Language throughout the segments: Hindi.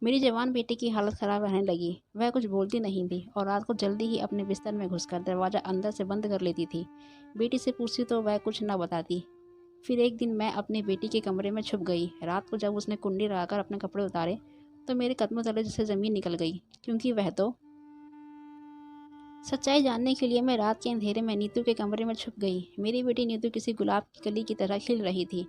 मेरी जवान बेटी की हालत ख़राब रहने लगी। वह कुछ बोलती नहीं थी और रात को जल्दी ही अपने बिस्तर में घुसकर दरवाज़ा अंदर से बंद कर लेती थी। बेटी से पूछती तो वह कुछ न बताती। फिर एक दिन मैं अपनी बेटी के कमरे में छुप गई। रात को जब उसने कुंडी लगाकर अपने कपड़े उतारे तो मेरे कदमों तले जैसे ज़मीन निकल गई, क्योंकि वह तो सच्चाई जानने के लिए मैं रात के अंधेरे में नीतू के कमरे में छुप गई। मेरी बेटी नीतू किसी गुलाब की कली की तरह खिल रही थी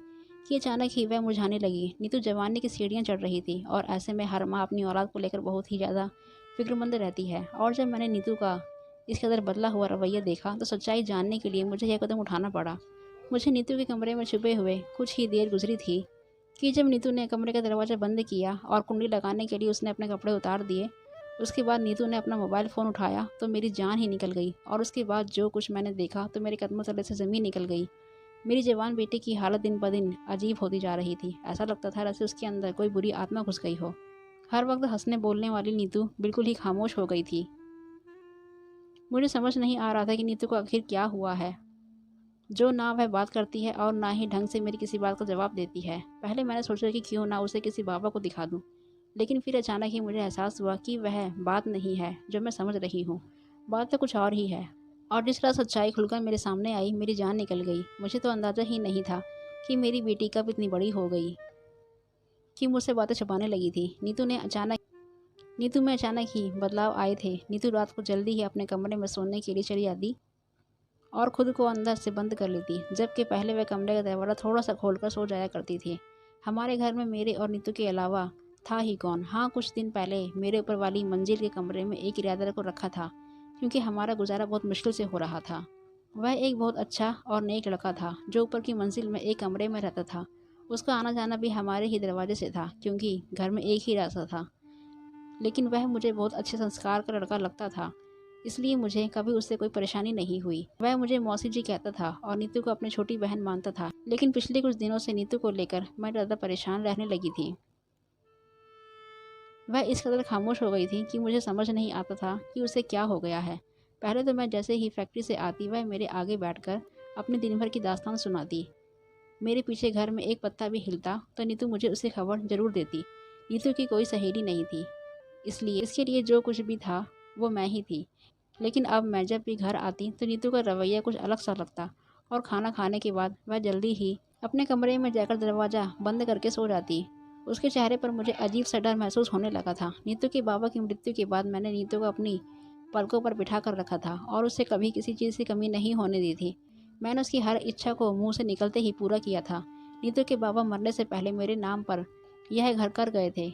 कि अचानक ही वह मुरझाने लगी। नीतू जवानी की सीढ़ियाँ चढ़ रही थी और ऐसे में हर माँ अपनी औलाद को लेकर बहुत ही ज़्यादा फिक्रमंद रहती है। और जब मैंने नीतू का इस कदर बदला हुआ रवैया देखा तो सच्चाई जानने के लिए मुझे यह कदम उठाना पड़ा। मुझे नीतू के कमरे में छुपे हुए कुछ ही देर गुजरी थी कि जब नीतू ने कमरे का दरवाज़ा बंद किया और कुंडी लगाने के लिए उसने अपने कपड़े उतार दिए। उसके बाद नीतू ने अपना मोबाइल फ़ोन उठाया तो मेरी जान ही निकल गई और उसके बाद जो कुछ मैंने देखा तो मेरे कदमों तले से ज़मीन निकल गई। मेरी जवान बेटी की हालत दिन ब दिन अजीब होती जा रही थी। ऐसा लगता था जैसे उसके अंदर कोई बुरी आत्मा घुस गई हो। हर वक्त हंसने बोलने वाली नीतू बिल्कुल ही खामोश हो गई थी। मुझे समझ नहीं आ रहा था कि नीतू को आखिर क्या हुआ है, जो ना वह बात करती है और ना ही ढंग से मेरी किसी बात का जवाब देती है। पहले मैंने सोचा कि क्यों ना उसे किसी बाबा को दिखा दूं, लेकिन फिर अचानक ही मुझे एहसास हुआ कि वह बात नहीं है जो मैं समझ रही हूँ। बात तो कुछ और ही है। और जिस तरह सच्चाई खुलकर मेरे सामने आई, मेरी जान निकल गई। मुझे तो अंदाज़ा ही नहीं था कि मेरी बेटी कब इतनी बड़ी हो गई कि मुझसे बातें छुपाने लगी थी। नीतू में अचानक ही बदलाव आए थे। नीतू रात को जल्दी ही अपने कमरे में सोने के लिए चली जाती और खुद को अंदर से बंद कर लेती, जबकि पहले वह कमरे का दरवाज़ा थोड़ा सा खोलकर सो जाया करती थी। हमारे घर में मेरे और नीतू के अलावा था ही कौन। हाँ, कुछ दिन पहले मेरे ऊपर वाली मंजिल के कमरे में एक किराएदार को रखा था, क्योंकि हमारा गुजारा बहुत मुश्किल से हो रहा था। वह एक बहुत अच्छा और नेक लड़का था जो ऊपर की मंजिल में एक कमरे में रहता था। उसका आना जाना भी हमारे ही दरवाजे से था, क्योंकि घर में एक ही रास्ता था। लेकिन वह मुझे बहुत अच्छे संस्कार का लड़का लगता था, इसलिए मुझे कभी उससे कोई परेशानी नहीं हुई। वह मुझे मौसी जी कहता था और नीतू को अपनी छोटी बहन मानता था। लेकिन पिछले कुछ दिनों से नीतू को लेकर मैं ज़्यादा परेशान रहने लगी थी। वह इस कदर खामोश हो गई थी कि मुझे समझ नहीं आता था कि उसे क्या हो गया है। पहले तो मैं जैसे ही फैक्ट्री से आती वह मेरे आगे बैठकर अपने दिन भर की दास्तान सुनाती। मेरे पीछे घर में एक पत्ता भी हिलता तो नीतू मुझे उसकी खबर जरूर देती। नीतू की कोई सहेली नहीं थी, इसलिए इसके लिए जो कुछ भी था वो मैं ही थी। लेकिन अब मैं जब भी घर आती तो नीतू का रवैया कुछ अलग सा लगता और खाना खाने के बाद वह जल्दी ही अपने कमरे में जाकर दरवाज़ा बंद करके सो जाती। उसके चेहरे पर मुझे अजीब सा डर महसूस होने लगा था। नीतू के बाबा की मृत्यु के बाद मैंने नीतू को अपनी पलकों पर बिठा कर रखा था और उसे कभी किसी चीज़ की कमी नहीं होने दी थी। मैंने उसकी हर इच्छा को मुंह से निकलते ही पूरा किया था। नीतू के बाबा मरने से पहले मेरे नाम पर यह घर कर गए थे,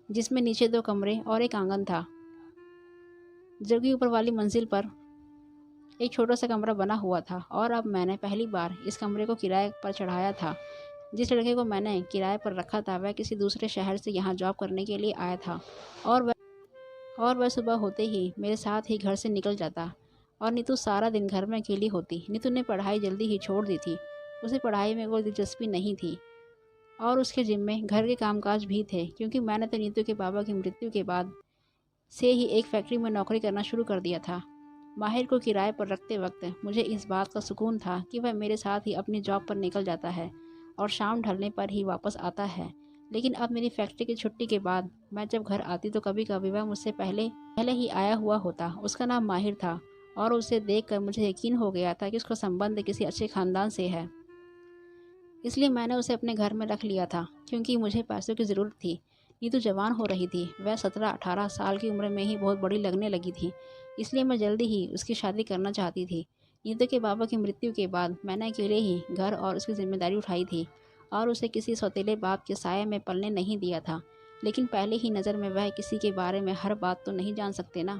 जिसमें नीचे 2 कमरे और एक आंगन था, जबकि ऊपर वाली मंजिल पर एक छोटा सा कमरा बना हुआ था। और अब मैंने पहली बार इस कमरे को किराए पर चढ़ाया था। जिस लड़के को मैंने किराए पर रखा था वह किसी दूसरे शहर से यहाँ जॉब करने के लिए आया था और वह सुबह होते ही मेरे साथ ही घर से निकल जाता और नीतू सारा दिन घर में अकेली होती। नीतू ने पढ़ाई जल्दी ही छोड़ दी थी। उसे पढ़ाई में कोई दिलचस्पी नहीं थी और उसके जिम्मे घर के कामकाज भी थे, क्योंकि मैंने तो नीतू के बाबा की मृत्यु के बाद से ही एक फैक्ट्री में नौकरी करना शुरू कर दिया था। माहिर को किराए पर रखते वक्त मुझे इस बात का सुकून था कि वह मेरे साथ ही अपनी जॉब पर निकल जाता है और शाम ढलने पर ही वापस आता है। लेकिन अब मेरी फैक्ट्री की छुट्टी के बाद मैं जब घर आती तो कभी कभी वह मुझसे पहले पहले ही आया हुआ होता। उसका नाम माहिर था और उसे देखकर मुझे यकीन हो गया था कि उसका संबंध किसी अच्छे खानदान से है। इसलिए मैंने उसे अपने घर में रख लिया था, क्योंकि मुझे पैसों की ज़रूरत थी। नीतू जवान हो रही थी। वह 17-18 साल की उम्र में ही बहुत बड़ी लगने लगी थी, इसलिए मैं जल्दी ही उसकी शादी करना चाहती थी। नीतू के बाबा की मृत्यु के बाद मैंने अकेले ही घर और उसकी जिम्मेदारी उठाई थी और उसे किसी सौतेले बाप के साये में पलने नहीं दिया था। लेकिन पहले ही नज़र में वह किसी के बारे में हर बात तो नहीं जान सकते ना।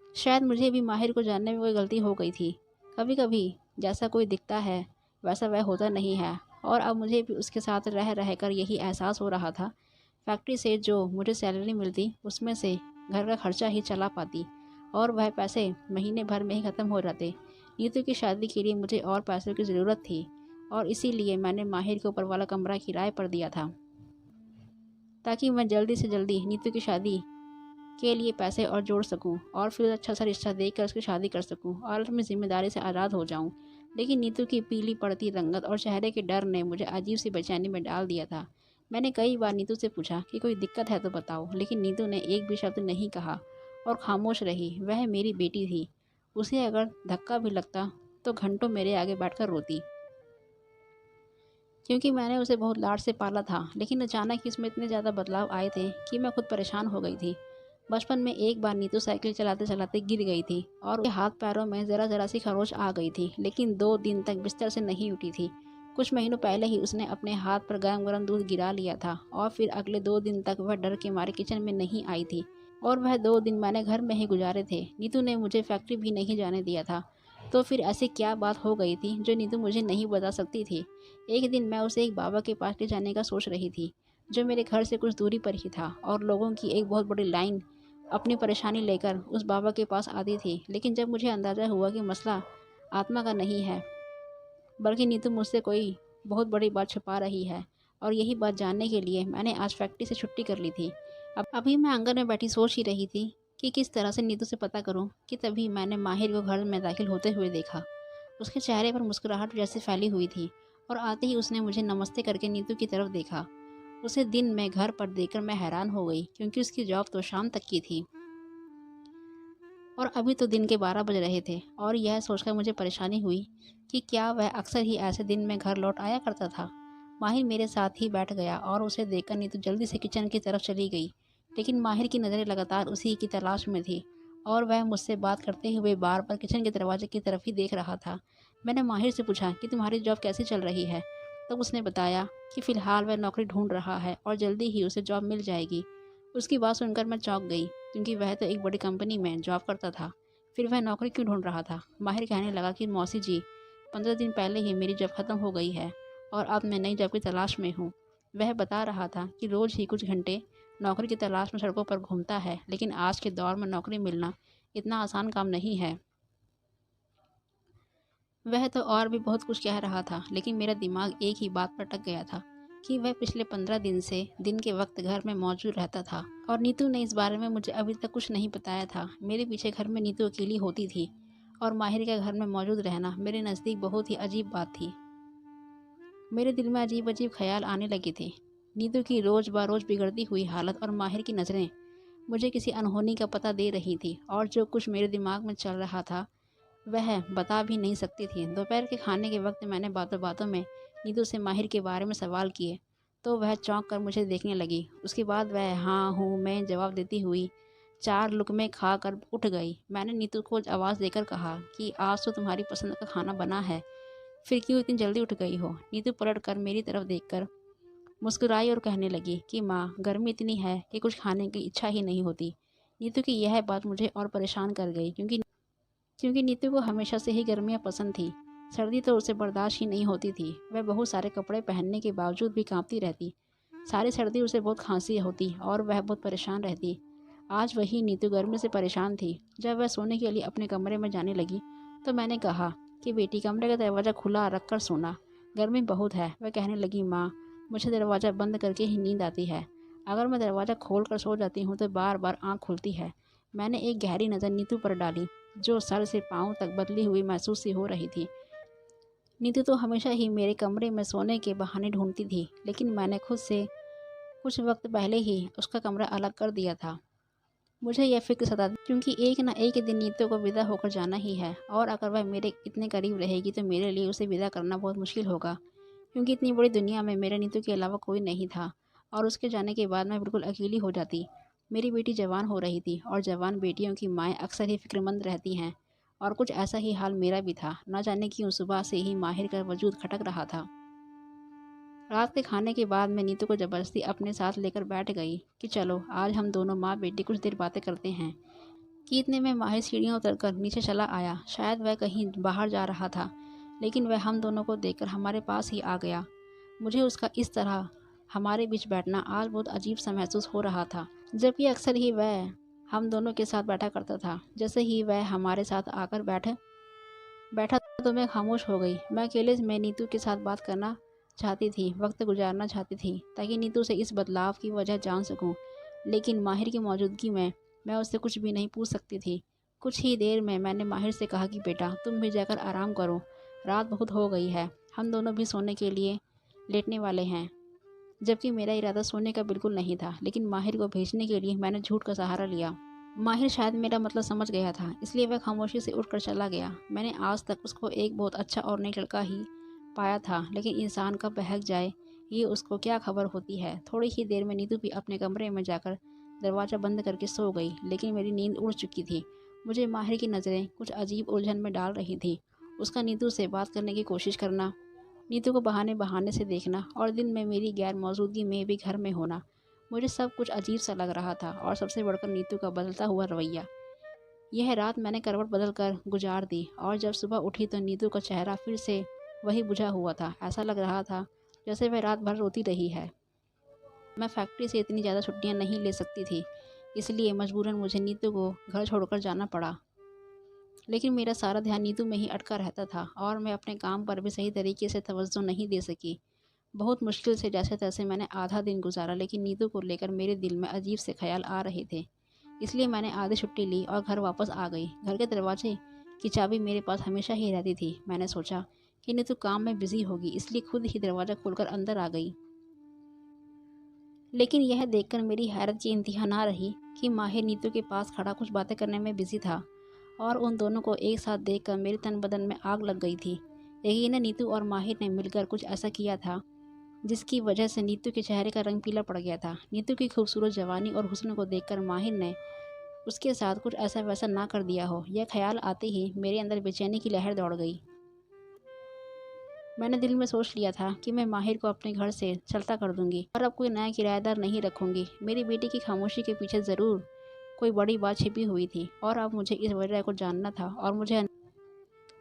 शायद मुझे भी माहिर को जानने में कोई गलती हो गई थी। कभी कभी जैसा कोई दिखता है वैसा वह होता नहीं है, और अब मुझे भी उसके साथ रह रह कर यही एहसास हो रहा था। फैक्ट्री से जो मुझे सैलरी मिलती उसमें से घर का खर्चा ही चला पाती और वह पैसे महीने भर में ही ख़त्म हो जाते। नीतू की शादी के लिए मुझे और पैसों की ज़रूरत थी और इसीलिए मैंने माहिर के ऊपर वाला कमरा किराए पर दिया था, ताकि मैं जल्दी से जल्दी नीतू की शादी के लिए पैसे और जोड़ सकूं और फिर अच्छा सा रिश्ता देखकर उसकी शादी कर सकूं और अपनी जिम्मेदारी से आज़ाद हो जाऊं। लेकिन नीतू की पीली पड़ती रंगत और चेहरे के डर ने मुझे अजीब सी बेचैनी में डाल दिया था। मैंने कई बार नीतू से पूछा कि कोई दिक्कत है तो बताओ, लेकिन नीतू ने एक भी शब्द नहीं कहा और खामोश रही। वह मेरी बेटी थी, उसे अगर धक्का भी लगता तो घंटों मेरे आगे बैठकर रोती, क्योंकि मैंने उसे बहुत लाड से पाला था। लेकिन अचानक ही उसमें इतने ज़्यादा बदलाव आए थे कि मैं खुद परेशान हो गई थी। बचपन में एक बार नीतू साइकिल चलाते चलाते गिर गई थी और उसके हाथ पैरों में ज़रा ज़रा सी खरोच आ गई थी, लेकिन 2 दिन तक बिस्तर से नहीं उठी थी। कुछ महीनों पहले ही उसने अपने हाथ पर गरम गरम दूध गिरा लिया था और फिर अगले 2 दिन तक वह डर के मारे किचन में नहीं आई थी। और वह 2 दिन मैंने घर में ही गुजारे थे। नीतू ने मुझे फैक्ट्री भी नहीं जाने दिया था। तो फिर ऐसी क्या बात हो गई थी जो नीतू मुझे नहीं बता सकती थी। एक दिन मैं उसे एक बाबा के पास ले जाने का सोच रही थी, जो मेरे घर से कुछ दूरी पर ही था, और लोगों की एक बहुत बड़ी लाइन अपनी परेशानी लेकर उस बाबा के पास आती थी। लेकिन जब मुझे अंदाज़ा हुआ कि मसला आत्मा का नहीं है, बल्कि नीतू मुझसे कोई बहुत बड़ी बात छुपा रही है, और यही बात जानने के लिए मैंने आज फैक्ट्री से छुट्टी कर ली थी। अब अभी मैं आंगन में बैठी सोच ही रही थी कि किस तरह से नीतू से पता करूं, कि तभी मैंने माहिर को घर में दाखिल होते हुए देखा। उसके चेहरे पर मुस्कुराहट जैसी फैली हुई थी और आते ही उसने मुझे नमस्ते करके नीतू की तरफ देखा। उसे दिन में घर पर देखकर मैं हैरान हो गई, क्योंकि उसकी जॉब तो शाम तक की थी और अभी तो दिन के 12 बज रहे थे। और यह सोचकर मुझे परेशानी हुई कि क्या वह अक्सर ही ऐसे दिन में घर लौट आया करता था। माहिर मेरे साथ ही बैठ गया और उसे देखकर नीतू जल्दी से किचन की तरफ चली गई। लेकिन माहिर की नज़रें लगातार उसी की तलाश में थी और वह मुझसे बात करते हुए बार बार किचन के दरवाजे की तरफ ही देख रहा था। मैंने माहिर से पूछा कि तुम्हारी जॉब कैसी चल रही है। तब उसने बताया कि फ़िलहाल वह नौकरी ढूंढ रहा है और जल्दी ही उसे जॉब मिल जाएगी। उसकी बात सुनकर मैं चौंक गई, क्योंकि वह तो एक बड़ी कंपनी में जॉब करता था। फिर वह नौकरी क्यों ढूंढ रहा था। माहिर कहने लगा कि मौसी जी, 15 दिन पहले ही मेरी जॉब ख़त्म हो गई है और अब मैं नई जॉब की तलाश में हूँ। वह बता रहा था कि रोज़ ही कुछ घंटे नौकरी की तलाश में सड़कों पर घूमता है, लेकिन आज के दौर में नौकरी मिलना इतना आसान काम नहीं है। वह तो और भी बहुत कुछ कह रहा था, लेकिन मेरा दिमाग एक ही बात पर अटक गया था कि वह पिछले 15 दिन से दिन के वक्त घर में मौजूद रहता था और नीतू ने इस बारे में मुझे अभी तक कुछ नहीं बताया था। मेरे पीछे घर में नीतू अकेली होती थी और माहिर के घर में मौजूद रहना मेरे नज़दीक बहुत ही अजीब बात थी। मेरे दिल में अजीब अजीब ख्याल आने लगे थे। नीतू की रोज़ ब रोज़ बिगड़ती हुई हालत और माहिर की नज़रें मुझे किसी अनहोनी का पता दे रही थी, और जो कुछ मेरे दिमाग में चल रहा था वह बता भी नहीं सकती थी। दोपहर के खाने के वक्त मैंने बातों बातों में नीतू से माहिर के बारे में सवाल किए, तो वह चौंक कर मुझे देखने लगी। उसके बाद वह हाँ हूँ मैं जवाब देती हुई 4 लुकमे खा कर उठ गई। मैंने नीतू को आवाज़ देकर कहा कि आज तो तुम्हारी पसंद का खाना बना है, फिर क्यों इतनी जल्दी उठ गई हो। नीतू पलट कर मेरी तरफ देखकर मुस्कुराई और कहने लगी कि माँ, गर्मी इतनी है कि कुछ खाने की इच्छा ही नहीं होती। नीतू की यह बात मुझे और परेशान कर गई, क्योंकि नीतू को हमेशा से ही गर्मियाँ पसंद थी। सर्दी तो उसे बर्दाश्त ही नहीं होती थी। वह बहुत सारे कपड़े पहनने के बावजूद भी कांपती रहती। सारी सर्दी उसे बहुत खांसी होती और वह बहुत परेशान रहती। आज वही नीतू गर्मी से परेशान थी। जब वह सोने के लिए अपने कमरे में जाने लगी तो मैंने कहा कि बेटी, कमरे का दरवाज़ा खुला रख कर सोना, गर्मी बहुत है। वह कहने लगी, माँ, मुझे दरवाज़ा बंद करके ही नींद आती है। अगर मैं दरवाज़ा खोल कर सो जाती हूँ तो बार बार आँख खुलती है। मैंने एक गहरी नज़र नीतू पर डाली, जो सर से पाँव तक बदली हुई महसूस सी हो रही थी। नीतू तो हमेशा ही मेरे कमरे में सोने के बहाने ढूंढती थी, लेकिन मैंने खुद से कुछ वक्त पहले ही उसका कमरा अलग कर दिया था। मुझे यह फिक्र सताती, क्योंकि एक न एक दिन नीतू को विदा होकर जाना ही है, और अगर वह मेरे इतने करीब रहेगी तो मेरे लिए उसे विदा करना बहुत मुश्किल होगा, क्योंकि इतनी बड़ी दुनिया में मेरे नीतू के अलावा कोई नहीं था। और उसके जाने के बाद मैं बिल्कुल अकेली हो जाती। मेरी बेटी जवान हो रही थी और जवान बेटियों की माएँ अक्सर ही फिक्रमंद रहती हैं, और कुछ ऐसा ही हाल मेरा भी था। न जाने क्यों सुबह से ही माहिर का वजूद खटक रहा था। रात के खाने के बाद मैं नीतू को ज़बरदस्ती अपने साथ लेकर बैठ गई कि चलो आज हम दोनों माँ बेटी कुछ देर बातें करते हैं। कि इतने में माहिर सीढ़ियाँ उतरकर नीचे चला आया। शायद वह कहीं बाहर जा रहा था, लेकिन वह हम दोनों को देखकर हमारे पास ही आ गया। मुझे उसका इस तरह हमारे बीच बैठना आज बहुत अजीब सा महसूस हो रहा था, जबकि अक्सर ही वह हम दोनों के साथ बैठा करता था। जैसे ही वह हमारे साथ आकर बैठा तो मैं खामोश हो गई। मैं अकेले में नीतू के साथ बात करना चाहती थी, वक्त गुजारना चाहती थी, ताकि नीतू से इस बदलाव की वजह जान सकूं। लेकिन माहिर की मौजूदगी में मैं उससे कुछ भी नहीं पूछ सकती थी। कुछ ही देर में मैंने माहिर से कहा कि बेटा, तुम भी जाकर आराम करो, रात बहुत हो गई है, हम दोनों भी सोने के लिए लेटने वाले हैं। जबकि मेरा इरादा सोने का बिल्कुल नहीं था। लेकिन माहिर को भेजने के लिए मैंने झूठ का सहारा लिया। माहिर शायद मेरा मतलब समझ गया था, इसलिए वह खामोशी से उठकर चला गया। मैंने आज तक उसको एक बहुत अच्छा और नेक लड़का ही पाया था, लेकिन इंसान कब बहक जाए ये उसको क्या खबर होती है। थोड़ी ही देर में नीतू भी अपने कमरे में जाकर दरवाज़ा बंद करके सो गई, लेकिन मेरी नींद उड़ चुकी थी। मुझे माहिर की नज़रें कुछ अजीब उलझन में डाल रही थी। उसका नीतू से बात करने की कोशिश करना, नीतू को बहाने बहाने से देखना और दिन में मेरी गैर मौजूदगी में भी घर में होना, मुझे सब कुछ अजीब सा लग रहा था। और सबसे बढ़कर नीतू का बदलता हुआ रवैया। यह रात मैंने करवट बदल कर गुजार दी और जब सुबह उठी तो नीतू का चेहरा फिर से वही बुझा हुआ था। ऐसा लग रहा था जैसे वह रात भर रोती रही है। मैं फैक्ट्री से इतनी ज़्यादा छुट्टियां नहीं ले सकती थी, इसलिए मजबूरन मुझे नीतू को घर छोड़कर जाना पड़ा। लेकिन मेरा सारा ध्यान नीतू में ही अटका रहता था और मैं अपने काम पर भी सही तरीके से तवज्जो नहीं दे सकी। बहुत मुश्किल से जैसे तैसे मैंने आधा दिन गुजारा, लेकिन नीतू को लेकर मेरे दिल में अजीब से ख्याल आ रहे थे। इसलिए मैंने आधी छुट्टी ली और घर वापस आ गई। घर के दरवाजे की चाबी मेरे पास हमेशा ही रहती थी। मैंने सोचा कि नीतू काम में बिजी होगी, इसलिए खुद ही दरवाज़ा खोलकर अंदर आ गई। लेकिन यह देखकर मेरी हैरत की इंतहा ना रही कि माहिर नीतू के पास खड़ा कुछ बातें करने में बिजी था और उन दोनों को एक साथ देखकर मेरे तन बदन में आग लग गई थी। यकीनन नीतू और माहिर ने मिलकर कुछ ऐसा किया था जिसकी वजह से नीतू के चेहरे का रंग पीला पड़ गया था। नीतू की खूबसूरत जवानी और हुस्न को देखकर माहिर ने उसके साथ कुछ ऐसा वैसा ना कर दिया हो। यह ख्याल आते ही मेरे अंदर बेचैनी की लहर दौड़ गई। मैंने दिल में सोच लिया था कि मैं माहिर को अपने घर से चलता कर दूंगी और अब कोई नया किराएदार नहीं रखूंगी। मेरी बेटी की खामोशी के पीछे ज़रूर कोई बड़ी बात छिपी हुई थी और अब मुझे इस वजह को जानना था।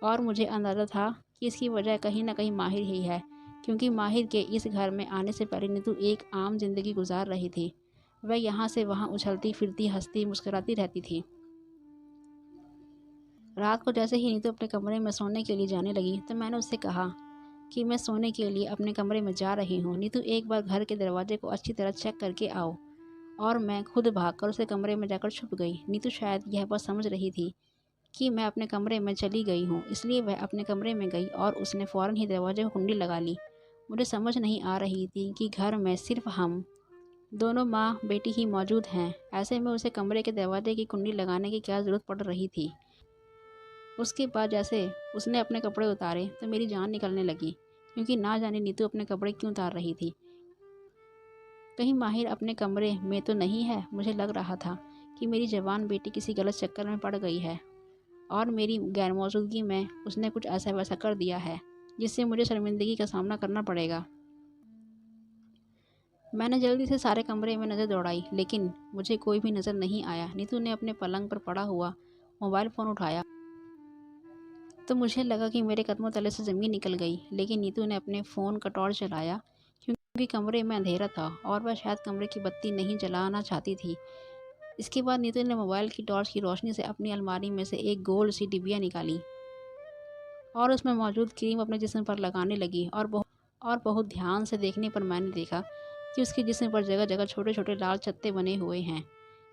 और मुझे अंदाज़ा था कि इसकी वजह कहीं ना कहीं माहिर ही है, क्योंकि माहिर के इस घर में आने से पहले नीतू एक आम जिंदगी गुजार रही थी। वह यहाँ से वहाँ उछलती फिरती, हंसती मुस्कुराती रहती थी। रात को जैसे ही नीतू अपने कमरे में सोने के लिए जाने लगी तो मैंने उससे कहा कि मैं सोने के लिए अपने कमरे में जा रही हूँ। नीतू एक बार घर के दरवाजे को अच्छी तरह चेक करके आओ। और मैं खुद भागकर उसके कमरे में जाकर छुप गई। नीतू शायद यह बात समझ रही थी कि मैं अपने कमरे में चली गई हूँ, इसलिए वह अपने कमरे में गई और उसने फ़ौरन ही दरवाजे को कुंडी लगा ली। मुझे समझ नहीं आ रही थी कि घर में सिर्फ हम दोनों माँ बेटी ही मौजूद हैं। ऐसे में उसे कमरे के दरवाजे की कुंडी लगाने की क्या ज़रूरत पड़ रही थी। उसके बाद जैसे उसने अपने कपड़े उतारे तो मेरी जान निकलने लगी, क्योंकि ना जाने नीतू अपने कपड़े क्यों उतार रही थी। कहीं माहिर अपने कमरे में तो नहीं है। मुझे लग रहा था कि मेरी जवान बेटी किसी गलत चक्कर में पड़ गई है और मेरी गैर मौजूदगी में उसने कुछ ऐसा वैसा कर दिया है जिससे मुझे शर्मिंदगी का सामना करना पड़ेगा। मैंने जल्दी से सारे कमरे में नज़र दौड़ाई, लेकिन मुझे कोई भी नज़र नहीं आया। नीतू ने अपने पलंग पर पड़ा हुआ मोबाइल फ़ोन उठाया तो मुझे लगा कि मेरे कदमों तले से ज़मीन निकल गई। लेकिन नीतू ने अपने फ़ोन का टॉर्च जलाया, क्योंकि कमरे में अंधेरा था और वह शायद कमरे की बत्ती नहीं जलाना चाहती थी। इसके बाद नीतू ने मोबाइल की टॉर्च की रोशनी से अपनी अलमारी में से एक गोल सी डिबिया निकाली और उसमें मौजूद क्रीम अपने जिस्म पर लगाने लगी। और बहुत ध्यान से देखने पर मैंने देखा कि उसके जिस्म पर जगह जगह छोटे छोटे लाल चत्ते बने हुए हैं,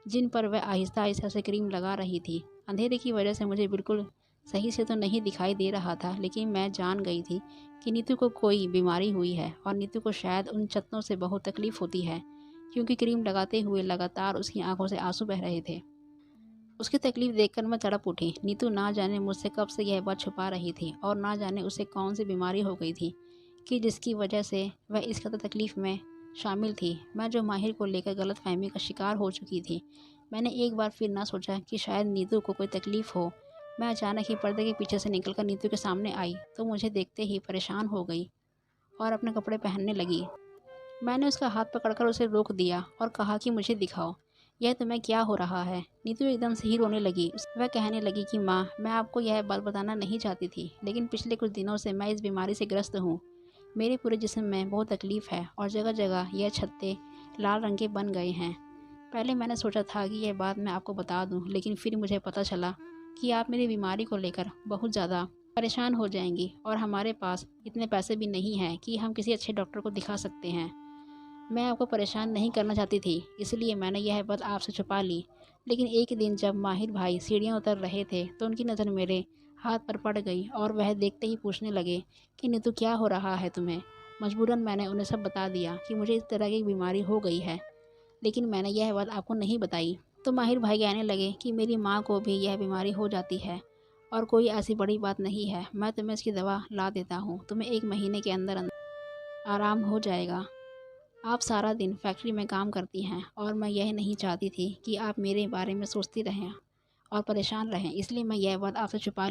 जिन पर वह आहिस्ता आहिस्ता से क्रीम लगा रही थी। अंधेरे की वजह से मुझे बिल्कुल सही से तो नहीं दिखाई दे रहा था, लेकिन मैं जान गई थी कि नीतू को कोई बीमारी हुई है और नीतू को शायद उन चत्तों से बहुत तकलीफ़ होती है, क्योंकि क्रीम लगाते हुए लगातार उसकी आंखों से आंसू बह रहे थे। उसकी तकलीफ़ देखकर मैं तड़प उठी। नीतू ना जाने मुझसे कब से यह बात छुपा रही थी और ना जाने उसे कौन सी बीमारी हो गई थी कि जिसकी वजह से वह इस कदर तकलीफ़ में शामिल थी। मैं जो माहिर को लेकर गलतफहमी का शिकार हो चुकी थी, मैंने एक बार फिर ना सोचा कि शायद नीतू को कोई तकलीफ़ हो। मैं अचानक ही पर्दे के पीछे से निकलकर नीतू के सामने आई तो मुझे देखते ही परेशान हो गई और अपने कपड़े पहनने लगी। मैंने उसका हाथ पकड़कर उसे रोक दिया और कहा कि मुझे दिखाओ, यह तुम्हें क्या हो रहा है। नीतू एकदम से ही रोने लगी। वह कहने लगी कि माँ, मैं आपको यह बात बताना नहीं चाहती थी, लेकिन पिछले कुछ दिनों से मैं इस बीमारी से ग्रस्त हूँ। मेरे पूरे जिस्म में बहुत तकलीफ़ है और जगह जगह यह छत्ते लाल रंग के बन गए हैं। पहले मैंने सोचा था कि यह बात मैं आपको बता दूं, लेकिन फिर मुझे पता चला कि आप मेरी बीमारी को लेकर बहुत ज़्यादा परेशान हो जाएंगी और हमारे पास इतने पैसे भी नहीं हैं कि हम किसी अच्छे डॉक्टर को दिखा सकते हैं। मैं आपको परेशान नहीं करना चाहती थी, इसलिए मैंने यह बात आपसे छुपा ली। लेकिन एक दिन जब माहिर भाई सीढ़ियाँ उतर रहे थे तो उनकी नज़र मेरे हाथ पर पड़ गई और वह देखते ही पूछने लगे कि नीतू, क्या हो रहा है तुम्हें। मजबूरन मैंने उन्हें सब बता दिया कि मुझे इस तरह की बीमारी हो गई है, लेकिन मैंने यह बात आपको नहीं बताई। तो माहिर भाई कहने लगे कि मेरी माँ को भी यह बीमारी हो जाती है और कोई ऐसी बड़ी बात नहीं है। मैं तुम्हें इसकी दवा ला देता हूँ, तुम्हें 1 महीने के अंदर अंदर आराम हो जाएगा। आप सारा दिन फैक्ट्री में काम करती हैं और मैं यह नहीं चाहती थी कि आप मेरे बारे में सोचती रहें और परेशान रहें, इसलिए मैंने यह बात आपसे छुपा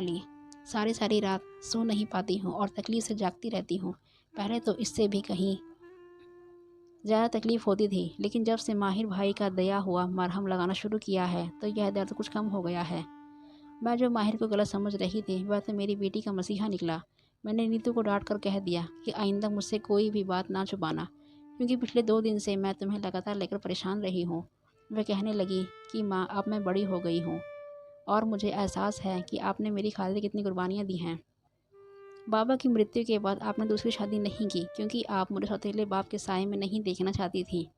ली। सारी सारी रात सो नहीं पाती हूँ और तकलीफ़ से जागती रहती हूँ। पहले तो इससे भी कहीं ज़्यादा तकलीफ़ होती थी, लेकिन जब से माहिर भाई का दया हुआ मरहम लगाना शुरू किया है तो यह दर्द कुछ कम हो गया है। मैं जो माहिर को गलत समझ रही थी वह तो मेरी बेटी का मसीहा निकला। मैंने नीतू को डांट कर कह दिया कि आइंदा मुझसे कोई भी बात ना छुपाना, क्योंकि पिछले 2 दिन से मैं तुम्हें लगातार लेकर परेशान रही हूँ। वह कहने लगी कि माँ, अब मैं बड़ी हो गई हूँ और मुझे एहसास है कि आपने मेरी खातिर कितनी कुर्बानियाँ दी हैं। बाबा की मृत्यु के बाद आपने दूसरी शादी नहीं की क्योंकि आप मुझे सौतेले बाप के साए में नहीं देखना चाहती थी।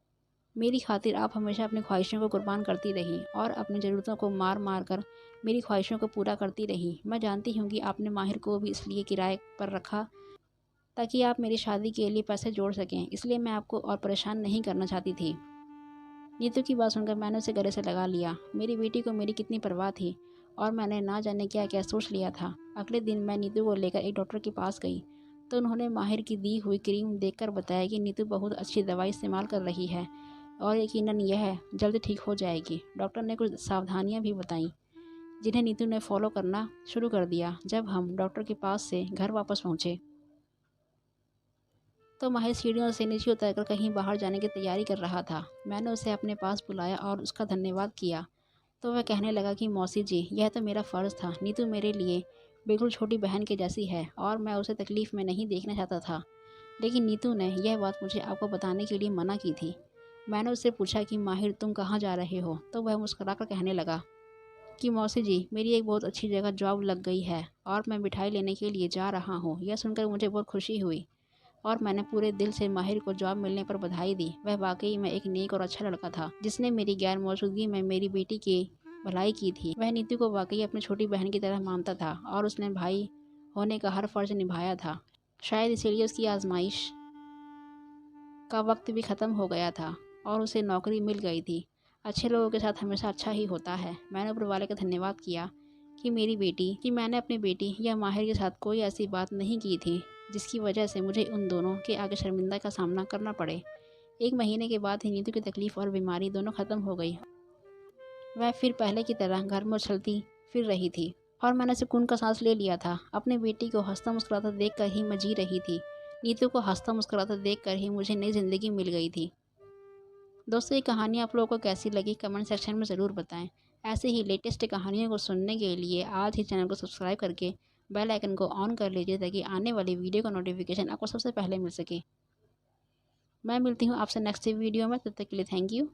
मेरी खातिर आप हमेशा अपनी ख्वाहिशों को कुर्बान करती रही और अपनी ज़रूरतों को मार मार कर मेरी ख्वाहिशों को पूरा करती रही। मैं जानती हूँ कि आपने माहिर को भी इसलिए किराए पर रखा ताकि आप मेरी शादी के लिए पैसे जोड़ सकें, इसलिए मैं आपको और परेशान नहीं करना चाहती थी। नीतू की बात सुनकर मैंने उसे गले से लगा लिया। मेरी बेटी को मेरी कितनी परवाह थी और मैंने ना जाने क्या क्या सोच लिया था। अगले दिन मैं नीतू को लेकर एक डॉक्टर के पास गई तो उन्होंने माहिर की दी हुई क्रीम देखकर बताया कि नीतू बहुत अच्छी दवाई इस्तेमाल कर रही है और यकीनन यह जल्द ठीक हो जाएगी। डॉक्टर ने कुछ सावधानियां भी बताईं जिन्हें नीतू ने फॉलो करना शुरू कर दिया। जब हम डॉक्टर के पास से घर वापस पहुँचे तो माहिर सीढ़ियों से नीचे उतरकर कहीं बाहर जाने की तैयारी कर रहा था। मैंने उसे अपने पास बुलाया और उसका धन्यवाद किया तो वह कहने लगा कि मौसी जी, यह तो मेरा फ़र्ज़ था। नीतू मेरे लिए बिल्कुल छोटी बहन के जैसी है और मैं उसे तकलीफ़ में नहीं देखना चाहता था, लेकिन नीतू ने यह बात मुझे आपको बताने के लिए मना की थी। मैंने उससे पूछा कि माहिर, तुम कहाँ जा रहे हो? तो वह मुस्कुराकर कहने लगा कि मौसी जी, मेरी एक बहुत अच्छी जगह जॉब लग गई है और मैं मिठाई लेने के लिए जा रहा हूँ। यह सुनकर मुझे बहुत खुशी हुई और मैंने पूरे दिल से माहिर को जॉब मिलने पर बधाई दी। वह वाकई में एक नेक और अच्छा लड़का था जिसने मेरी गैर मौजूदगी में मेरी बेटी की भलाई की थी। वह नीतू को वाकई अपनी छोटी बहन की तरह मानता था और उसने भाई होने का हर फर्ज निभाया था। शायद इसीलिए उसकी आजमाइश का वक्त भी ख़त्म हो गया था और उसे नौकरी मिल गई थी। अच्छे लोगों के साथ हमेशा अच्छा ही होता है। मैंने ऊपर वाले का धन्यवाद किया कि मैंने अपनी बेटी या माहिर के साथ कोई ऐसी बात नहीं की थी जिसकी वजह से मुझे उन दोनों के आगे शर्मिंदा का सामना करना पड़े। 1 महीने के बाद ही नीतू की तकलीफ़ और बीमारी दोनों ख़त्म हो गई। वह फिर पहले की तरह घर में उछलती फिर रही थी और मैंने सुकून का सांस ले लिया था। अपनी बेटी को हंसता मुस्कुराता देखकर ही मैं जी रही थी। नीतू को हंसता मुस्कुराता देखकर ही मुझे नई ज़िंदगी मिल गई थी। दोस्तों, ये कहानी आप लोगों को कैसी लगी कमेंट सेक्शन में ज़रूर बताएं। ऐसे ही लेटेस्ट कहानियों को सुनने के लिए आज ही चैनल को सब्सक्राइब करके बेल आइकन को ऑन कर लीजिए ताकि आने वाली वीडियो का नोटिफिकेशन आपको सबसे पहले मिल सके। मैं मिलती हूँ आपसे नेक्स्ट वीडियो में, तब तक के लिए थैंक यू।